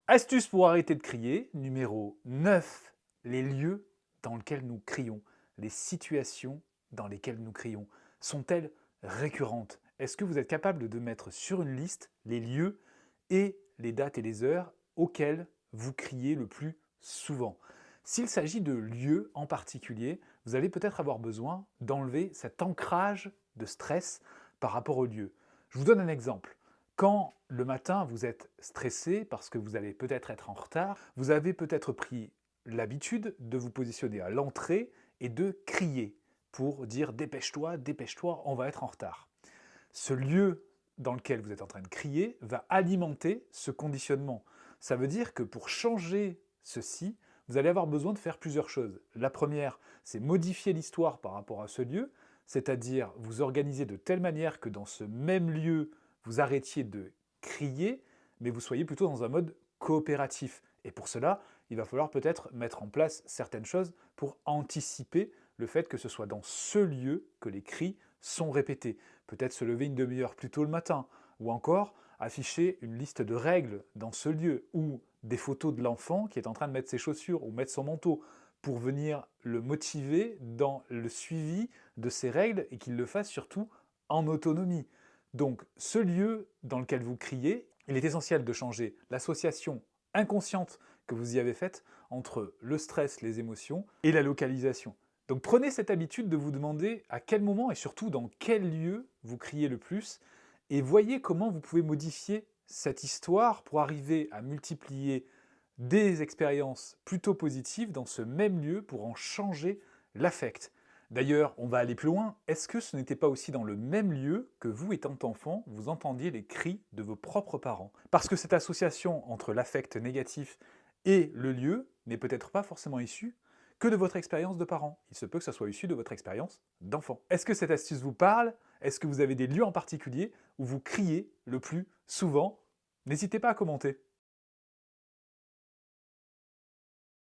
Astuce pour arrêter de crier, numéro 9. Les lieux dans lesquels nous crions, les situations dans lesquelles nous crions, sont-elles récurrentes? Est-ce que vous êtes capable de mettre sur une liste les lieux et les dates et les heures auxquelles vous criez le plus souvent? S'il s'agit de lieux en particulier, vous allez peut-être avoir besoin d'enlever cet ancrage de stress par rapport au lieu. Je vous donne un exemple. Quand le matin vous êtes stressé parce que vous allez peut-être être en retard, vous avez peut-être pris l'habitude de vous positionner à l'entrée et de crier pour dire dépêche-toi, dépêche-toi, on va être en retard. Ce lieu dans lequel vous êtes en train de crier va alimenter ce conditionnement. Ça veut dire que pour changer ceci, vous allez avoir besoin de faire plusieurs choses. La première, c'est modifier l'histoire par rapport à ce lieu, c'est-à-dire vous organiser de telle manière que dans ce même lieu, vous arrêtiez de crier, mais vous soyez plutôt dans un mode coopératif. Et pour cela, il va falloir peut-être mettre en place certaines choses pour anticiper le fait que ce soit dans ce lieu que les cris sont répétés. Peut-être se lever une demi-heure plus tôt le matin, ou encore afficher une liste de règles dans ce lieu, ou des photos de l'enfant qui est en train de mettre ses chaussures ou mettre son manteau, pour venir le motiver dans le suivi de ces règles et qu'il le fasse surtout en autonomie. Donc ce lieu dans lequel vous criez, il est essentiel de changer l'association inconsciente que vous y avez faite entre le stress, les émotions et la localisation. Donc prenez cette habitude de vous demander à quel moment et surtout dans quel lieu vous criez le plus et voyez comment vous pouvez modifier cette histoire pour arriver à multiplier des expériences plutôt positives dans ce même lieu pour en changer l'affect. D'ailleurs, on va aller plus loin, est-ce que ce n'était pas aussi dans le même lieu que vous, étant enfant, vous entendiez les cris de vos propres parents? Parce que cette association entre l'affect négatif et le lieu n'est peut-être pas forcément issue que de votre expérience de parent. Il se peut que ça soit issu de votre expérience d'enfant. Est-ce que cette astuce vous parle? Est-ce que vous avez des lieux en particulier où vous criez le plus souvent? N'hésitez pas à commenter.